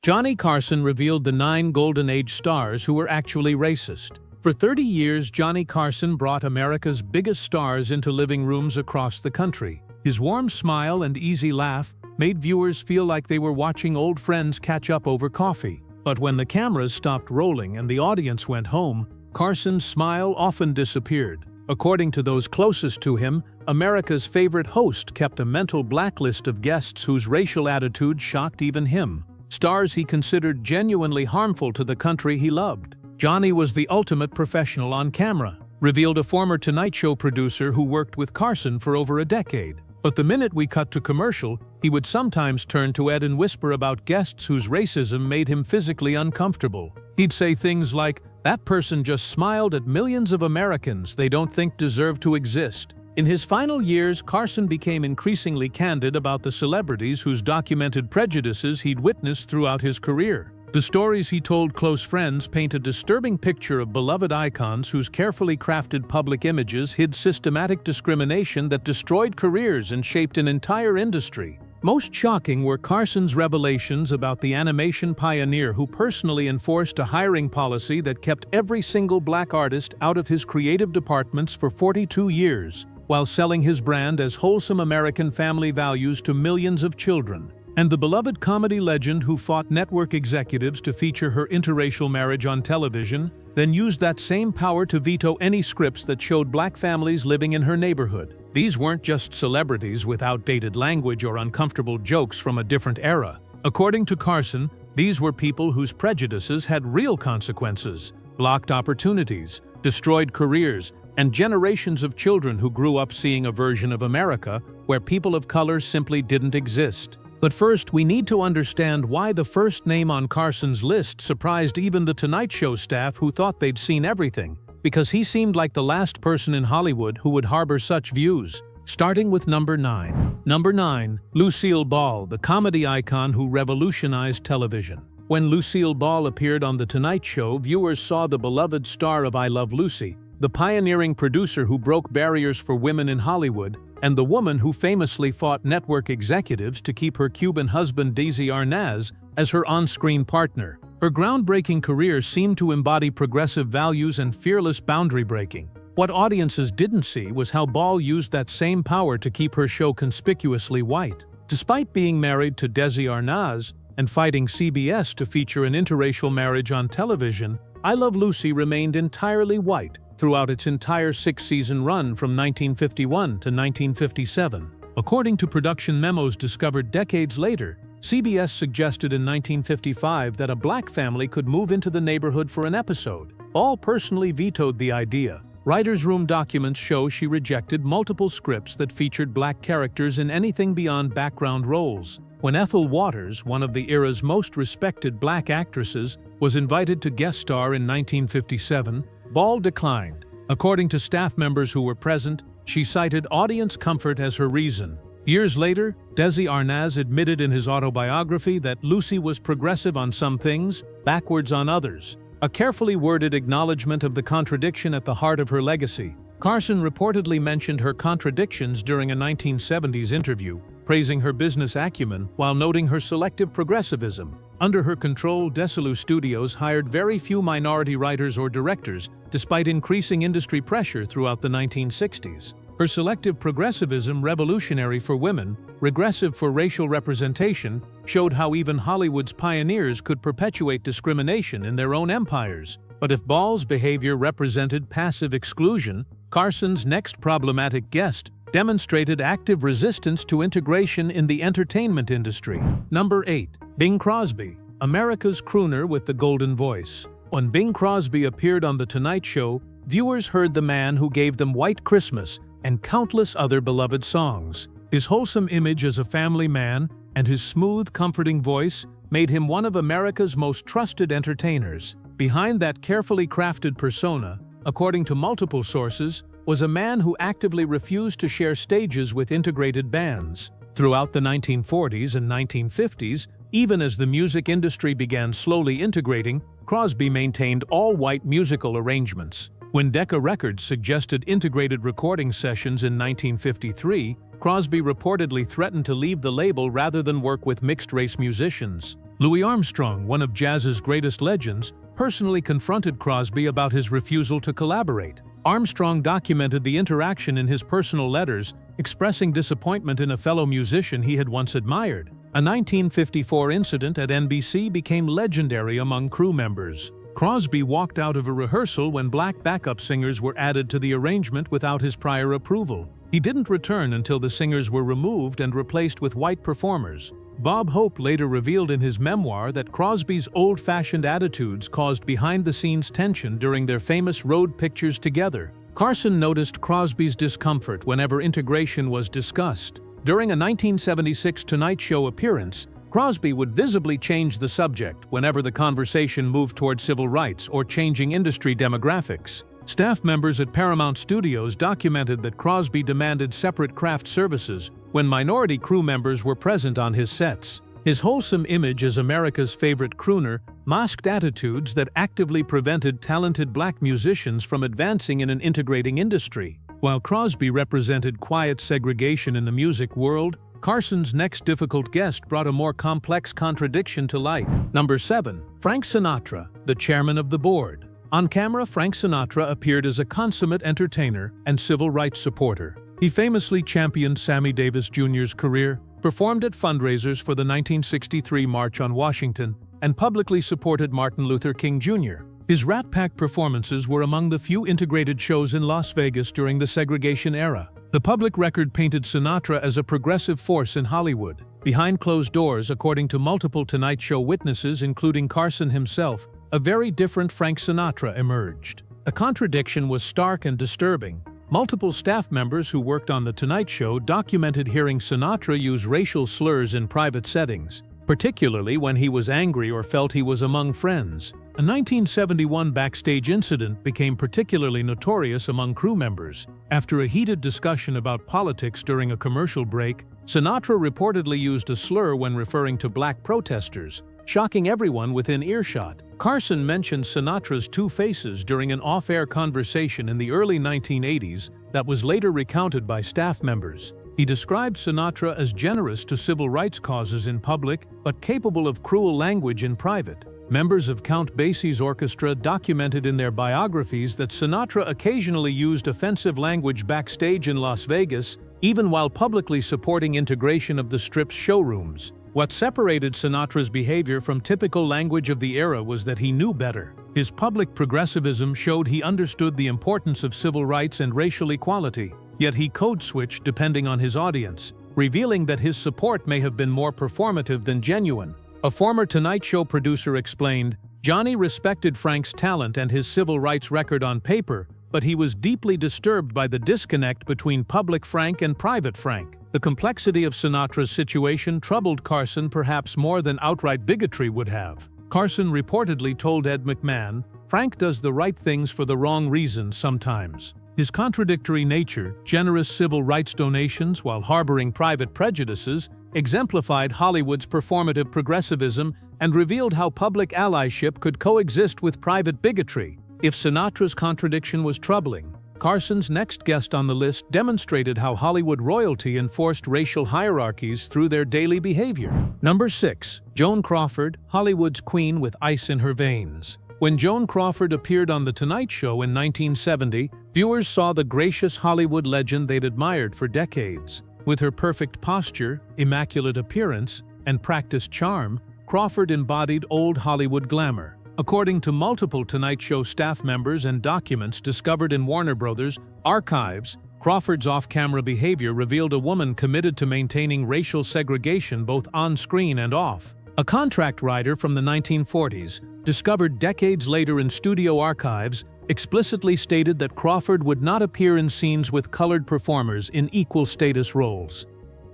Johnny Carson revealed the 9 Golden Age stars who were actually racist. For 30 years, Johnny Carson brought America's biggest stars into living rooms across the country. His warm smile and easy laugh made viewers feel like they were watching old friends catch up over coffee. But when the cameras stopped rolling and the audience went home, Carson's smile often disappeared. According to those closest to him, America's favorite host kept a mental blacklist of guests whose racial attitudes shocked even him. Stars he considered genuinely harmful to the country he loved. Johnny was the ultimate professional on camera, revealed a former Tonight Show producer who worked with Carson for over a decade. But the minute we cut to commercial, he would sometimes turn to Ed and whisper about guests whose racism made him physically uncomfortable. He'd say things like, "That person just smiled at millions of Americans they don't think deserve to exist." In his final years, Carson became increasingly candid about the celebrities whose documented prejudices he'd witnessed throughout his career. The stories he told close friends paint a disturbing picture of beloved icons whose carefully crafted public images hid systematic discrimination that destroyed careers and shaped an entire industry. Most shocking were Carson's revelations about the animation pioneer who personally enforced a hiring policy that kept every single black artist out of his creative departments for 42 years, while selling his brand as wholesome American family values to millions of children. And the beloved comedy legend who fought network executives to feature her interracial marriage on television, then used that same power to veto any scripts that showed black families living in her neighborhood. These weren't just celebrities with outdated language or uncomfortable jokes from a different era. According to Carson, these were people whose prejudices had real consequences, blocked opportunities, destroyed careers, and generations of children who grew up seeing a version of America where people of color simply didn't exist. But first, we need to understand why the first name on Carson's list surprised even the Tonight Show staff who thought they'd seen everything, because he seemed like the last person in Hollywood who would harbor such views. Starting with number 9. Number 9, Lucille Ball, the comedy icon who revolutionized television. When Lucille Ball appeared on The Tonight Show, viewers saw the beloved star of I Love Lucy, the pioneering producer who broke barriers for women in Hollywood, and the woman who famously fought network executives to keep her Cuban husband Desi Arnaz as her on-screen partner. Her groundbreaking career seemed to embody progressive values and fearless boundary breaking. What audiences didn't see was how Ball used that same power to keep her show conspicuously white. Despite being married to Desi Arnaz and fighting CBS to feature an interracial marriage on television, I Love Lucy remained entirely white throughout its entire 6-season run from 1951 to 1957. According to production memos discovered decades later, CBS suggested in 1955 that a black family could move into the neighborhood for an episode. Ball personally vetoed the idea. Writers' room documents show she rejected multiple scripts that featured black characters in anything beyond background roles. When Ethel Waters, one of the era's most respected black actresses, was invited to guest star in 1957, Ball declined. According to staff members who were present, she cited audience comfort as her reason. Years later, Desi Arnaz admitted in his autobiography that Lucy was progressive on some things, backwards on others, a carefully worded acknowledgement of the contradiction at the heart of her legacy. Carson reportedly mentioned her contradictions during a 1970s interview, praising her business acumen while noting her selective progressivism. Under her control, Desilu Studios hired very few minority writers or directors, despite increasing industry pressure throughout the 1960s. Her selective progressivism, revolutionary for women, regressive for racial representation, showed how even Hollywood's pioneers could perpetuate discrimination in their own empires. But if Ball's behavior represented passive exclusion, Carson's next problematic guest demonstrated active resistance to integration in the entertainment industry. Number 8. Bing Crosby, America's crooner with the golden voice. When Bing Crosby appeared on The Tonight Show, viewers heard the man who gave them White Christmas and countless other beloved songs. His wholesome image as a family man and his smooth, comforting voice made him one of America's most trusted entertainers. Behind that carefully crafted persona, according to multiple sources, was a man who actively refused to share stages with integrated bands. Throughout the 1940s and 1950s, even as the music industry began slowly integrating, Crosby maintained all-white musical arrangements. When Decca Records suggested integrated recording sessions in 1953, Crosby reportedly threatened to leave the label rather than work with mixed-race musicians. Louis Armstrong, one of jazz's greatest legends, personally confronted Crosby about his refusal to collaborate. Armstrong documented the interaction in his personal letters, expressing disappointment in a fellow musician he had once admired. A 1954 incident at NBC became legendary among crew members. Crosby walked out of a rehearsal when black backup singers were added to the arrangement without his prior approval. He didn't return until the singers were removed and replaced with white performers. Bob Hope later revealed in his memoir that Crosby's old-fashioned attitudes caused behind-the-scenes tension during their famous road pictures together. Carson noticed Crosby's discomfort whenever integration was discussed. During a 1976 Tonight Show appearance, Crosby would visibly change the subject whenever the conversation moved toward civil rights or changing industry demographics. Staff members at Paramount Studios documented that Crosby demanded separate craft services when minority crew members were present on his sets. His wholesome image as America's favorite crooner masked attitudes that actively prevented talented black musicians from advancing in an integrating industry. While Crosby represented quiet segregation in the music world, Carson's next difficult guest brought a more complex contradiction to light. Number 7. Frank Sinatra, the chairman of the board. On camera, Frank Sinatra appeared as a consummate entertainer and civil rights supporter. He famously championed Sammy Davis Jr.'s career, performed at fundraisers for the 1963 March on Washington, and publicly supported Martin Luther King Jr. His Rat Pack performances were among the few integrated shows in Las Vegas during the segregation era. The public record painted Sinatra as a progressive force in Hollywood. Behind closed doors, according to multiple Tonight Show witnesses, including Carson himself, a very different Frank Sinatra emerged. The contradiction was stark and disturbing. Multiple staff members who worked on The Tonight Show documented hearing Sinatra use racial slurs in private settings, particularly when he was angry or felt he was among friends. A 1971 backstage incident became particularly notorious among crew members. After a heated discussion about politics during a commercial break, Sinatra reportedly used a slur when referring to black protesters, shocking everyone within earshot. Carson mentioned Sinatra's two faces during an off-air conversation in the early 1980s that was later recounted by staff members. He described Sinatra as generous to civil rights causes in public, but capable of cruel language in private. Members of Count Basie's orchestra documented in their biographies that Sinatra occasionally used offensive language backstage in Las Vegas, even while publicly supporting integration of the Strip's showrooms. What separated Sinatra's behavior from typical language of the era was that he knew better. His public progressivism showed he understood the importance of civil rights and racial equality, yet he code-switched depending on his audience, revealing that his support may have been more performative than genuine. A former Tonight Show producer explained, "Johnny respected Frank's talent and his civil rights record on paper, but he was deeply disturbed by the disconnect between public Frank and private Frank." The complexity of Sinatra's situation troubled Carson perhaps more than outright bigotry would have. Carson reportedly told Ed McMahon, "Frank does the right things for the wrong reasons sometimes." His contradictory nature, generous civil rights donations while harboring private prejudices, exemplified Hollywood's performative progressivism and revealed how public allyship could coexist with private bigotry. If Sinatra's contradiction was troubling, Carson's next guest on the list demonstrated how Hollywood royalty enforced racial hierarchies through their daily behavior. Number 6. Joan Crawford, Hollywood's queen with ice in her veins. When Joan Crawford appeared on The Tonight Show in 1970, viewers saw the gracious Hollywood legend they'd admired for decades. With her perfect posture, immaculate appearance, and practiced charm, Crawford embodied old Hollywood glamour. According to multiple Tonight Show staff members and documents discovered in Warner Brothers archives, Crawford's off-camera behavior revealed a woman committed to maintaining racial segregation both on-screen and off. A contract writer from the 1940s, discovered decades later in studio archives, explicitly stated that Crawford would not appear in scenes with colored performers in equal status roles.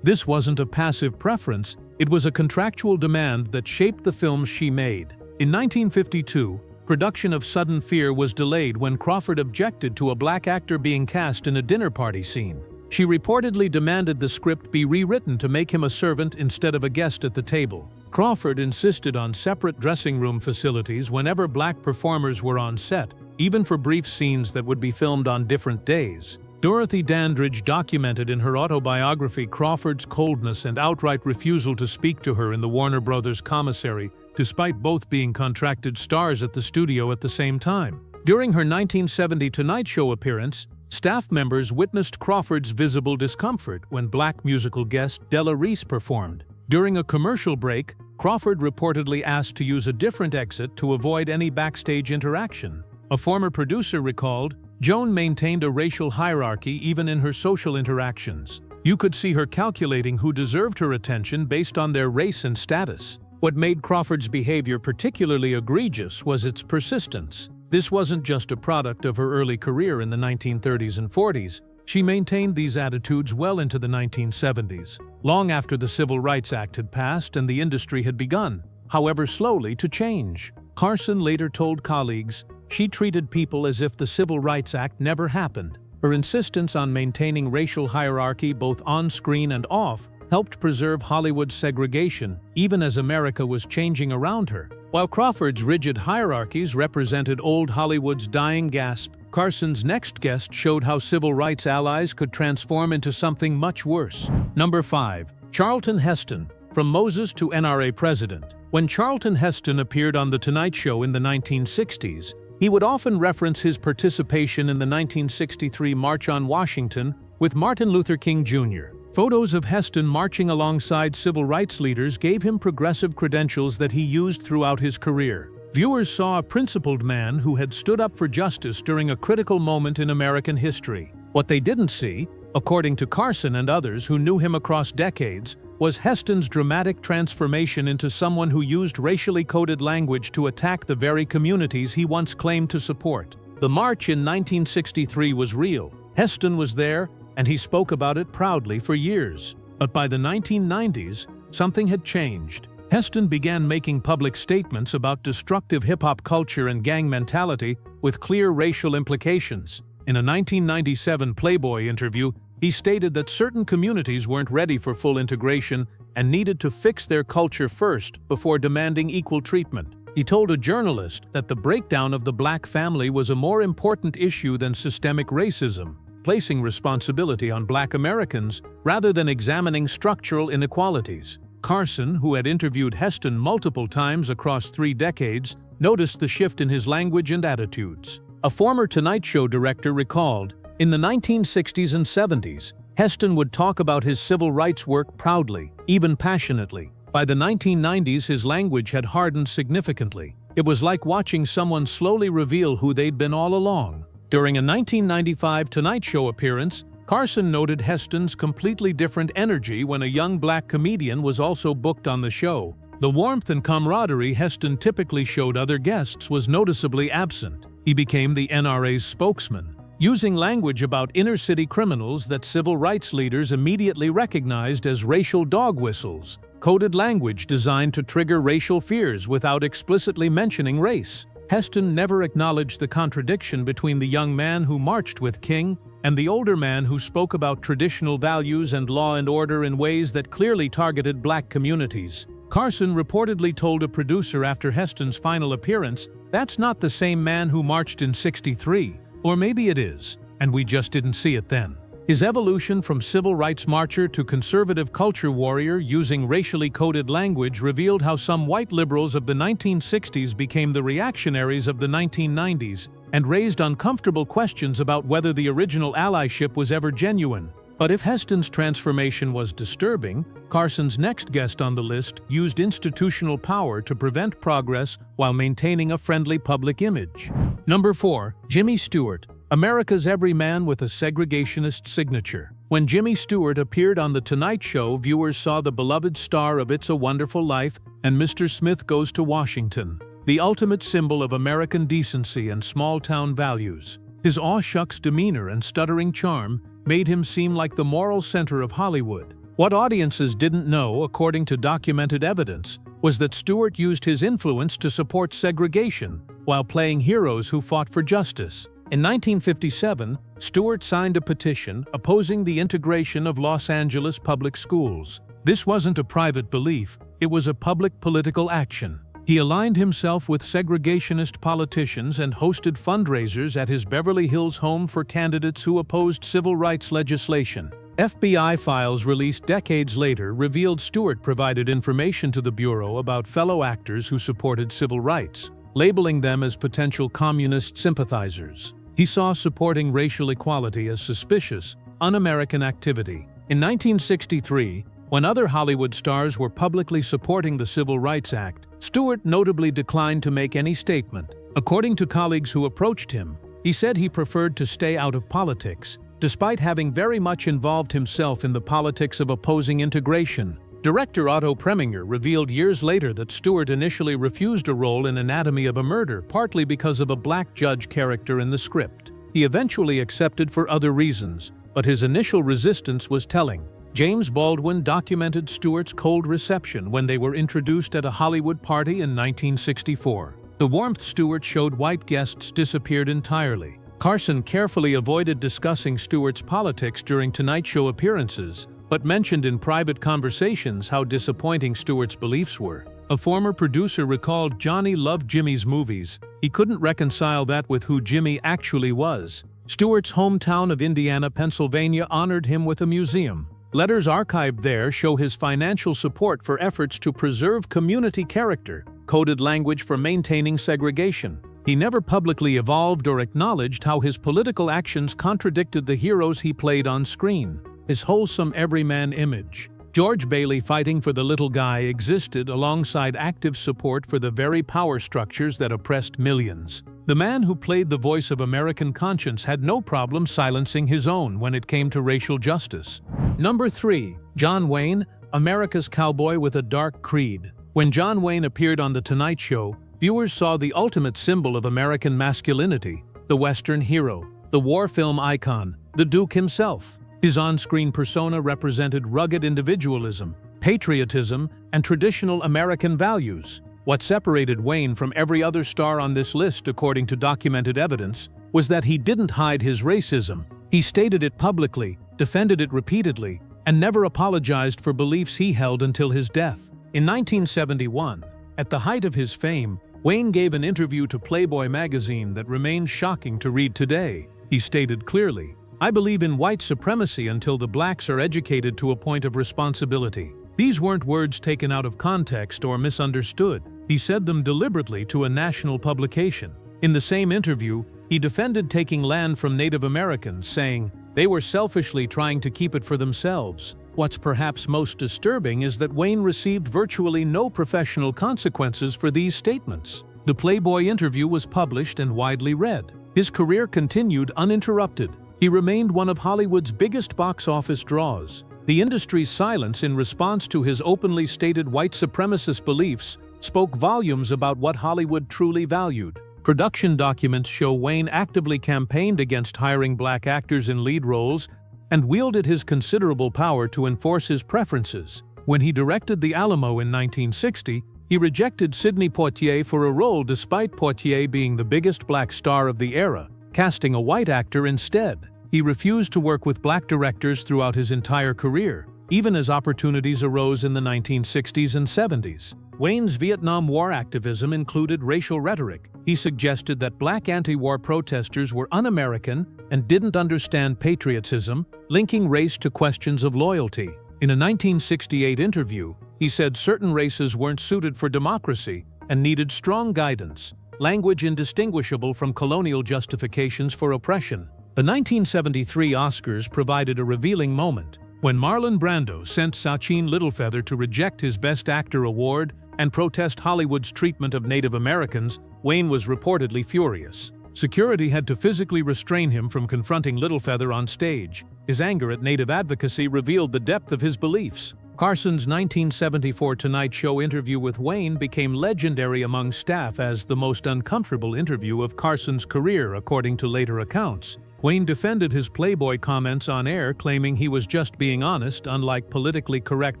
This wasn't a passive preference, it was a contractual demand that shaped the films she made. In 1952, production of Sudden Fear was delayed when Crawford objected to a black actor being cast in a dinner party scene. She reportedly demanded the script be rewritten to make him a servant instead of a guest at the table. Crawford insisted on separate dressing room facilities whenever black performers were on set, even for brief scenes that would be filmed on different days. Dorothy Dandridge documented in her autobiography Crawford's coldness and outright refusal to speak to her in the Warner Brothers commissary, despite both being contracted stars at the studio at the same time. During her 1970 Tonight Show appearance, staff members witnessed Crawford's visible discomfort when black musical guest Della Reese performed. During a commercial break, Crawford reportedly asked to use a different exit to avoid any backstage interaction. A former producer recalled, Joan maintained a racial hierarchy even in her social interactions. You could see her calculating who deserved her attention based on their race and status. What made Crawford's behavior particularly egregious was its persistence. This wasn't just a product of her early career in the 1930s and 40s. She maintained these attitudes well into the 1970s, long after the Civil Rights Act had passed and the industry had begun, however slowly, to change. Carson later told colleagues, she treated people as if the Civil Rights Act never happened. Her insistence on maintaining racial hierarchy both on-screen and off helped preserve Hollywood's segregation, even as America was changing around her. While Crawford's rigid hierarchies represented old Hollywood's dying gasp, Carson's next guest showed how civil rights allies could transform into something much worse. Number 5. Charlton Heston, from Moses to NRA President. When Charlton Heston appeared on The Tonight Show in the 1960s, he would often reference his participation in the 1963 March on Washington with Martin Luther King Jr. Photos of Heston marching alongside civil rights leaders gave him progressive credentials that he used throughout his career. Viewers saw a principled man who had stood up for justice during a critical moment in American history. What they didn't see, according to Carson and others who knew him across decades, was Heston's dramatic transformation into someone who used racially coded language to attack the very communities he once claimed to support. The march in 1963 was real. Heston was there, and he spoke about it proudly for years. But by the 1990s, something had changed. Heston began making public statements about destructive hip-hop culture and gang mentality with clear racial implications. In a 1997 Playboy interview, he stated that certain communities weren't ready for full integration and needed to fix their culture first before demanding equal treatment. He told a journalist that the breakdown of the black family was a more important issue than systemic racism, placing responsibility on black Americans rather than examining structural inequalities. Carson, who had interviewed Heston multiple times across 3 decades, noticed the shift in his language and attitudes. A former Tonight Show director recalled, in the 1960s and 70s, Heston would talk about his civil rights work proudly, even passionately. By the 1990s, his language had hardened significantly. It was like watching someone slowly reveal who they'd been all along. During a 1995 Tonight Show appearance, Carson noted Heston's completely different energy when a young black comedian was also booked on the show. The warmth and camaraderie Heston typically showed other guests was noticeably absent. He became the NRA's spokesman, using language about inner-city criminals that civil rights leaders immediately recognized as racial dog whistles, coded language designed to trigger racial fears without explicitly mentioning race. Heston never acknowledged the contradiction between the young man who marched with King and the older man who spoke about traditional values and law and order in ways that clearly targeted black communities. Carson reportedly told a producer after Heston's final appearance, "That's not the same man who marched in '63. Or maybe it is, and we just didn't see it then." His evolution from civil rights marcher to conservative culture warrior using racially coded language revealed how some white liberals of the 1960s became the reactionaries of the 1990s and raised uncomfortable questions about whether the original allyship was ever genuine. But if Heston's transformation was disturbing, Carson's next guest on the list used institutional power to prevent progress while maintaining a friendly public image. Number 4. Jimmy Stewart, America's everyman with a segregationist signature. When Jimmy Stewart appeared on The Tonight Show, viewers saw the beloved star of It's a Wonderful Life and Mr. Smith Goes to Washington, the ultimate symbol of American decency and small-town values. His aw-shucks demeanor and stuttering charm made him seem like the moral center of Hollywood. What audiences didn't know, according to documented evidence, was that Stewart used his influence to support segregation while playing heroes who fought for justice. In 1957, Stewart signed a petition opposing the integration of Los Angeles public schools. This wasn't a private belief, it was a public political action. He aligned himself with segregationist politicians and hosted fundraisers at his Beverly Hills home for candidates who opposed civil rights legislation. FBI files released decades later revealed Stewart provided information to the Bureau about fellow actors who supported civil rights, labeling them as potential communist sympathizers. He saw supporting racial equality as suspicious, un-American activity. In 1963, when other Hollywood stars were publicly supporting the Civil Rights Act, Stewart notably declined to make any statement. According to colleagues who approached him, he said he preferred to stay out of politics, despite having very much involved himself in the politics of opposing integration. Director Otto Preminger revealed years later that Stewart initially refused a role in Anatomy of a Murder, partly because of a black judge character in the script. He eventually accepted for other reasons, but his initial resistance was telling. James Baldwin documented Stewart's cold reception when they were introduced at a Hollywood party in 1964. The warmth Stewart showed white guests disappeared entirely. Carson carefully avoided discussing Stewart's politics during Tonight Show appearances, but mentioned in private conversations how disappointing Stewart's beliefs were. A former producer recalled Johnny loved Jimmy's movies. He couldn't reconcile that with who Jimmy actually was. Stewart's hometown of Indiana, Pennsylvania honored him with a museum. Letters archived there show his financial support for efforts to preserve community character, coded language for maintaining segregation. He never publicly evolved or acknowledged how his political actions contradicted the heroes he played on screen. His wholesome everyman image, George Bailey fighting for the little guy, existed alongside active support for the very power structures that oppressed millions. The man who played the voice of American conscience had no problem silencing his own when it came to racial justice. Number 3. John Wayne, America's cowboy with a dark creed. When John Wayne appeared on The Tonight Show, viewers saw the ultimate symbol of American masculinity, the Western hero, the war film icon, the Duke himself. His on-screen persona represented rugged individualism, patriotism, and traditional American values. What separated Wayne from every other star on this list, according to documented evidence, was that he didn't hide his racism. He stated it publicly, defended it repeatedly, and never apologized for beliefs he held until his death. In 1971, at the height of his fame, Wayne gave an interview to Playboy magazine that remains shocking to read today. He stated clearly, "I believe in white supremacy until the blacks are educated to a point of responsibility." These weren't words taken out of context or misunderstood. He said them deliberately to a national publication. In the same interview, he defended taking land from Native Americans, saying, "They were selfishly trying to keep it for themselves." What's perhaps most disturbing is that Wayne received virtually no professional consequences for these statements. The Playboy interview was published and widely read. His career continued uninterrupted. He remained one of Hollywood's biggest box office draws. The industry's silence in response to his openly stated white supremacist beliefs spoke volumes about what Hollywood truly valued. Production documents show Wayne actively campaigned against hiring black actors in lead roles and wielded his considerable power to enforce his preferences. When he directed The Alamo in 1960, he rejected Sidney Poitier for a role despite Poitier being the biggest black star of the era, casting a white actor instead. He refused to work with black directors throughout his entire career, even as opportunities arose in the 1960s and 70s. Wayne's Vietnam War activism included racial rhetoric. He suggested that black anti-war protesters were un-American and didn't understand patriotism, linking race to questions of loyalty. In a 1968 interview, he said certain races weren't suited for democracy and needed strong guidance, language indistinguishable from colonial justifications for oppression. The 1973 Oscars provided a revealing moment. When Marlon Brando sent Sachin Littlefeather to reject his Best Actor award and protest Hollywood's treatment of Native Americans, Wayne was reportedly furious. Security had to physically restrain him from confronting Littlefeather on stage. His anger at Native advocacy revealed the depth of his beliefs. Carson's 1974 Tonight Show interview with Wayne became legendary among staff as the most uncomfortable interview of Carson's career, according to later accounts. Wayne defended his Playboy comments on air, claiming he was just being honest, unlike politically correct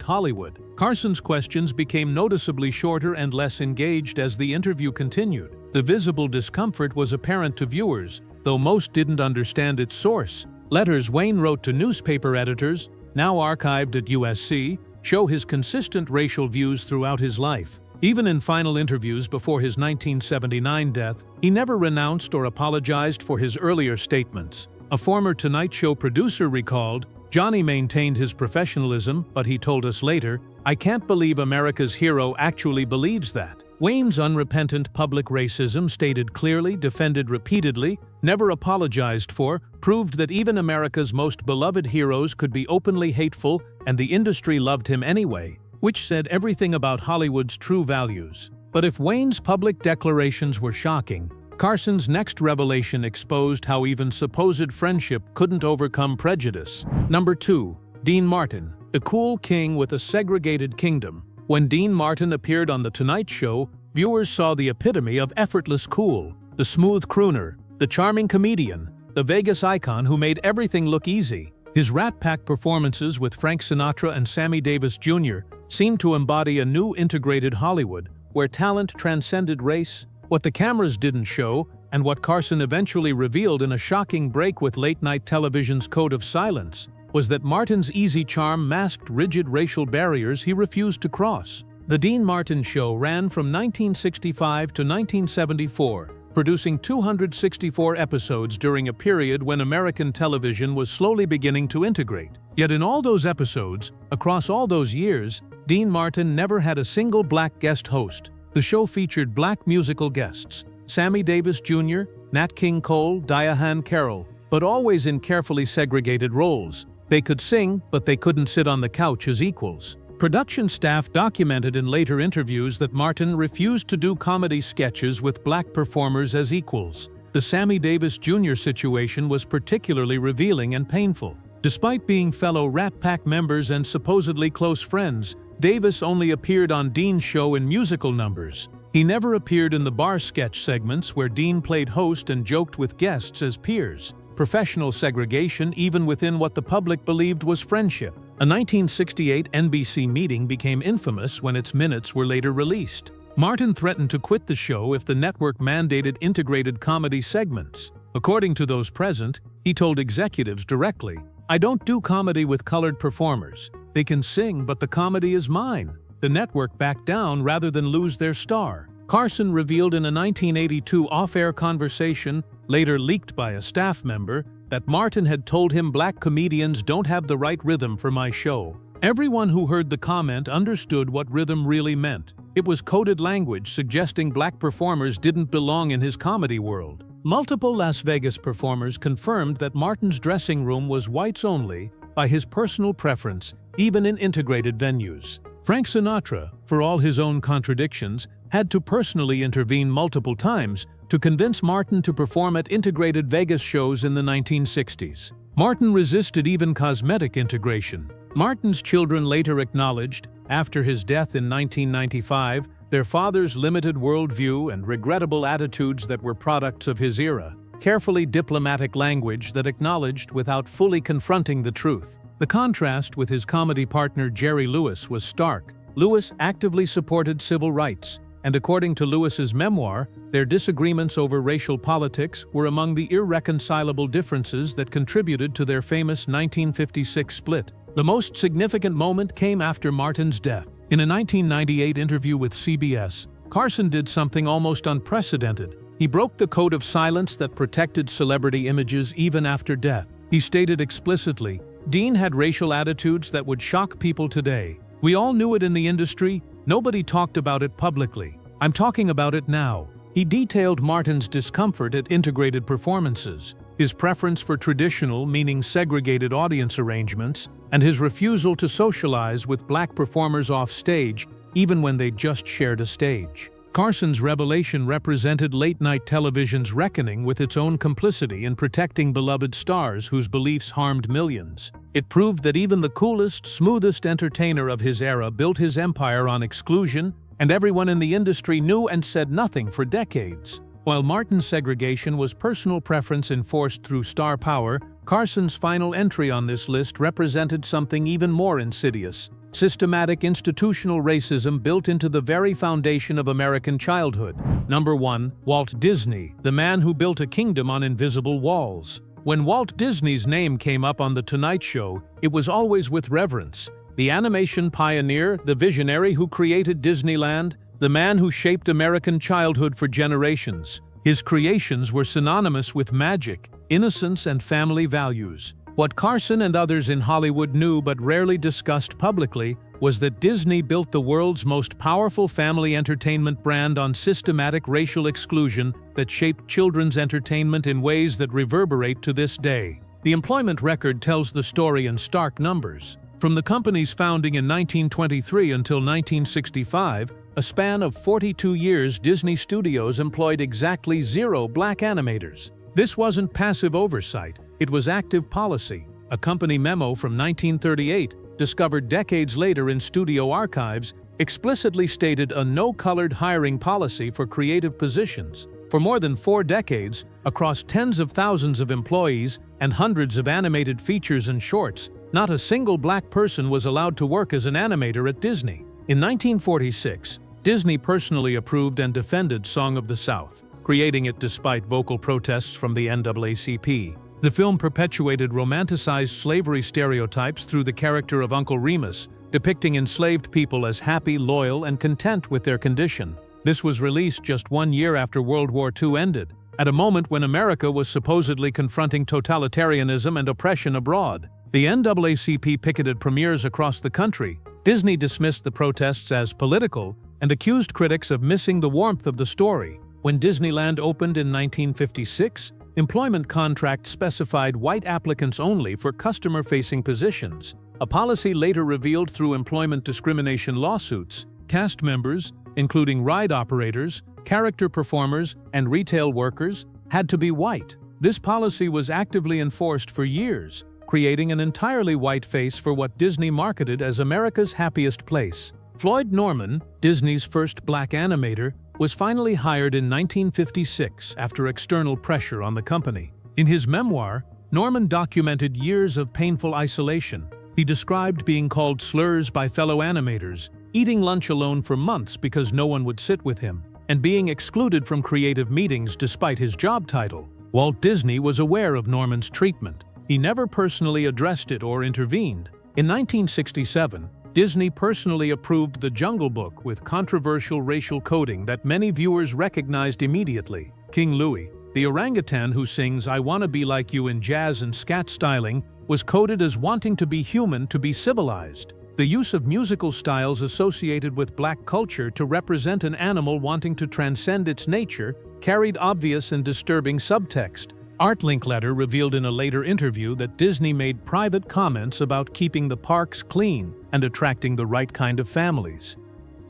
Hollywood. Carson's questions became noticeably shorter and less engaged as the interview continued. The visible discomfort was apparent to viewers, though most didn't understand its source. Letters Wayne wrote to newspaper editors, now archived at USC, show his consistent racial views throughout his life. Even in final interviews before his 1979 death, he never renounced or apologized for his earlier statements. A former Tonight Show producer recalled, "Johnny maintained his professionalism, but he told us later, 'I can't believe America's hero actually believes that.'" Wayne's unrepentant public racism, stated clearly, defended repeatedly, never apologized for, proved that even America's most beloved heroes could be openly hateful, and the industry loved him anyway, which said everything about Hollywood's true values. But if Wayne's public declarations were shocking, Carson's next revelation exposed how even supposed friendship couldn't overcome prejudice. Number 2. Dean Martin, a cool king with a segregated kingdom. When Dean Martin appeared on The Tonight Show, viewers saw the epitome of effortless cool, the smooth crooner, the charming comedian, the Vegas icon who made everything look easy. His Rat Pack performances with Frank Sinatra and Sammy Davis Jr. seemed to embody a new integrated Hollywood, where talent transcended race. What the cameras didn't show, and what Carson eventually revealed in a shocking break with late-night television's Code of Silence, was that Martin's easy charm masked rigid racial barriers he refused to cross. The Dean Martin Show ran from 1965 to 1974, producing 264 episodes during a period when American television was slowly beginning to integrate. Yet in all those episodes, across all those years, Dean Martin never had a single black guest host. The show featured black musical guests, Sammy Davis Jr., Nat King Cole, Diahann Carroll, but always in carefully segregated roles. They could sing, but they couldn't sit on the couch as equals. Production staff documented in later interviews that Martin refused to do comedy sketches with black performers as equals. The Sammy Davis Jr. situation was particularly revealing and painful. Despite being fellow Rat Pack members and supposedly close friends, Davis only appeared on Dean's show in musical numbers. He never appeared in the bar sketch segments where Dean played host and joked with guests as peers. Professional segregation even within what the public believed was friendship. A 1968 NBC meeting became infamous when its minutes were later released. Martin threatened to quit the show if the network mandated integrated comedy segments. According to those present, he told executives directly, "I don't do comedy with colored performers. They can sing, but the comedy is mine." The network backed down rather than lose their star. Carson revealed in a 1982 off-air conversation, later leaked by a staff member, that Martin had told him black comedians don't have the right rhythm for my show. Everyone who heard the comment understood what rhythm really meant. It was coded language suggesting black performers didn't belong in his comedy world. Multiple Las Vegas performers confirmed that Martin's dressing room was whites only, by his personal preference, even in integrated venues. Frank Sinatra, for all his own contradictions, had to personally intervene multiple times to convince Martin to perform at integrated Vegas shows in the 1960s. Martin resisted even cosmetic integration. Martin's children later acknowledged, after his death in 1995, their father's limited worldview and regrettable attitudes that were products of his era. Carefully diplomatic language that acknowledged without fully confronting the truth. The contrast with his comedy partner Jerry Lewis was stark. Lewis actively supported civil rights, and according to Lewis's memoir, their disagreements over racial politics were among the irreconcilable differences that contributed to their famous 1956 split. The most significant moment came after Martin's death. In a 1998 interview with CBS, Carson did something almost unprecedented. He broke the code of silence that protected celebrity images even after death. He stated explicitly, "Dean had racial attitudes that would shock people today. We all knew it in the industry, nobody talked about it publicly. I'm talking about it now." He detailed Martin's discomfort at integrated performances, his preference for traditional, meaning segregated audience arrangements, and his refusal to socialize with black performers off stage, even when they just shared a stage. Carson's revelation represented late-night television's reckoning with its own complicity in protecting beloved stars whose beliefs harmed millions. It proved that even the coolest, smoothest entertainer of his era built his empire on exclusion, and everyone in the industry knew and said nothing for decades. While Martin's segregation was personal preference enforced through star power, Carson's final entry on this list represented something even more insidious: systematic institutional racism built into the very foundation of American childhood. Number 1. Walt Disney, the man who built a kingdom on invisible walls. When Walt Disney's name came up on The Tonight Show, it was always with reverence. The animation pioneer, the visionary who created Disneyland, the man who shaped American childhood for generations. His creations were synonymous with magic, innocence, and family values. What Carson and others in Hollywood knew but rarely discussed publicly was that Disney built the world's most powerful family entertainment brand on systematic racial exclusion that shaped children's entertainment in ways that reverberate to this day. The employment record tells the story in stark numbers. From the company's founding in 1923 until 1965, a span of 42 years, Disney Studios employed exactly 0 black animators. This wasn't passive oversight, it was active policy. A company memo from 1938, discovered decades later in studio archives, explicitly stated a no-colored hiring policy for creative positions. For more than 4 decades, across tens of thousands of employees and hundreds of animated features and shorts, not a single black person was allowed to work as an animator at Disney. In 1946, Disney personally approved and defended Song of the South, creating it despite vocal protests from the NAACP. The film perpetuated romanticized slavery stereotypes through the character of Uncle Remus, depicting enslaved people as happy, loyal, and content with their condition. This was released just 1 year after World War II ended, at a moment when America was supposedly confronting totalitarianism and oppression abroad. The NAACP picketed premieres across the country. Disney dismissed the protests as political and accused critics of missing the warmth of the story. When Disneyland opened in 1956, employment contracts specified white applicants only for customer-facing positions. A policy later revealed through employment discrimination lawsuits. Cast members, including ride operators, character performers, and retail workers, had to be white. This policy was actively enforced for years, creating an entirely white face for what Disney marketed as America's happiest place. Floyd Norman, Disney's first black animator, was finally hired in 1956 after external pressure on the company. In his memoir, Norman documented years of painful isolation. He described being called slurs by fellow animators, eating lunch alone for months because no one would sit with him, and being excluded from creative meetings despite his job title. Walt Disney was aware of Norman's treatment. He never personally addressed it or intervened. In 1967, Disney personally approved The Jungle Book with controversial racial coding that many viewers recognized immediately. King Louie, the orangutan who sings "I Wanna Be Like You" in jazz and scat styling, was coded as wanting to be human, to be civilized. The use of musical styles associated with black culture to represent an animal wanting to transcend its nature carried obvious and disturbing subtext. Art Linkletter revealed in a later interview that Disney made private comments about keeping the parks clean and attracting the right kind of families.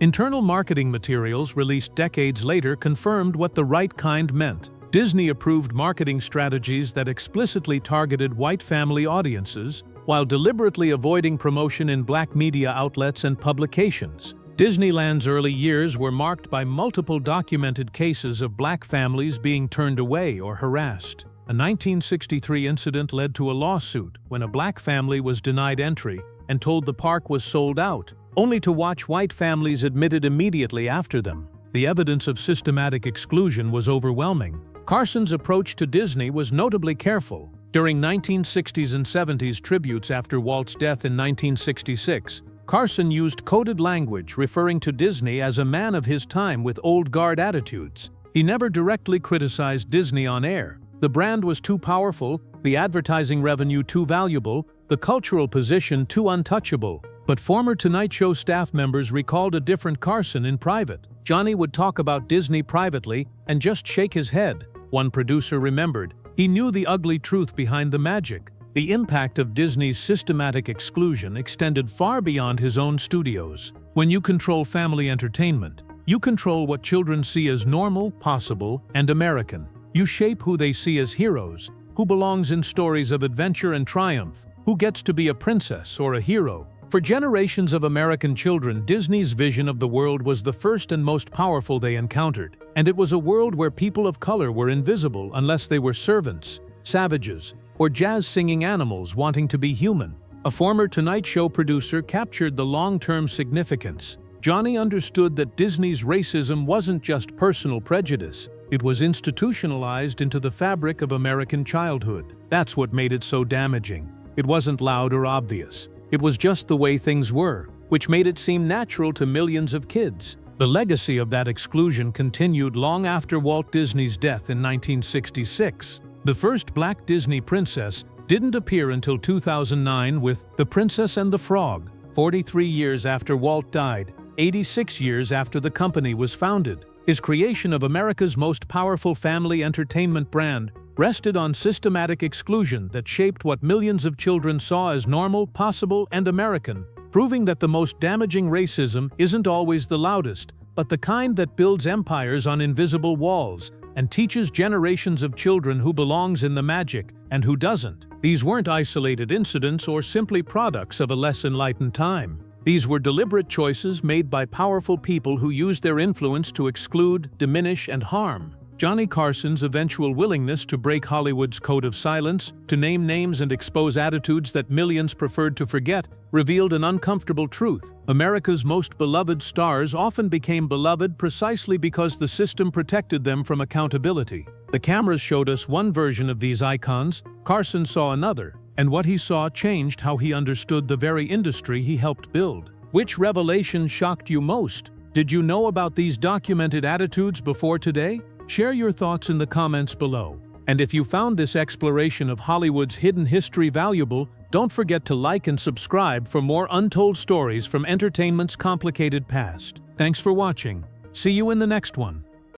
Internal marketing materials released decades later confirmed what the right kind meant. Disney approved marketing strategies that explicitly targeted white family audiences, while deliberately avoiding promotion in black media outlets and publications. Disneyland's early years were marked by multiple documented cases of black families being turned away or harassed. A 1963 incident led to a lawsuit when a black family was denied entry and told the park was sold out, only to watch white families admitted immediately after them. The evidence of systematic exclusion was overwhelming. Carson's approach to Disney was notably careful. During 1960s and 70s tributes after Walt's death in 1966, Carson used coded language referring to Disney as a man of his time with old guard attitudes. He never directly criticized Disney on air. The brand was too powerful, the advertising revenue too valuable, the cultural position too untouchable. But former Tonight Show staff members recalled a different Carson in private. Johnny would talk about Disney privately and just shake his head. One producer remembered, he knew the ugly truth behind the magic. The impact of Disney's systematic exclusion extended far beyond his own studios. When you control family entertainment, you control what children see as normal, possible, and American. You shape who they see as heroes, who belongs in stories of adventure and triumph, who gets to be a princess or a hero. For generations of American children, Disney's vision of the world was the first and most powerful they encountered, and it was a world where people of color were invisible unless they were servants, savages, or jazz-singing animals wanting to be human. A former Tonight Show producer captured the long-term significance. Johnny understood that Disney's racism wasn't just personal prejudice, it was institutionalized into the fabric of American childhood. That's what made it so damaging. It wasn't loud or obvious. It was just the way things were, which made it seem natural to millions of kids. The legacy of that exclusion continued long after Walt Disney's death in 1966. The first black Disney princess didn't appear until 2009 with The Princess and the Frog, 43 years after Walt died, 86 years after the company was founded. His creation of America's most powerful family entertainment brand rested on systematic exclusion that shaped what millions of children saw as normal, possible, and American, proving that the most damaging racism isn't always the loudest, but the kind that builds empires on invisible walls and teaches generations of children who belongs in the magic and who doesn't. These weren't isolated incidents or simply products of a less enlightened time. These were deliberate choices made by powerful people who used their influence to exclude, diminish, and harm. Johnny Carson's eventual willingness to break Hollywood's code of silence, to name names and expose attitudes that millions preferred to forget, revealed an uncomfortable truth. America's most beloved stars often became beloved precisely because the system protected them from accountability. The cameras showed us one version of these icons, Carson saw another, and what he saw changed how he understood the very industry he helped build. Which revelation shocked you most? Did you know about these documented attitudes before today? Share your thoughts in the comments below. And if you found this exploration of Hollywood's hidden history valuable, don't forget to like and subscribe for more untold stories from entertainment's complicated past. Thanks for watching. See you in the next one.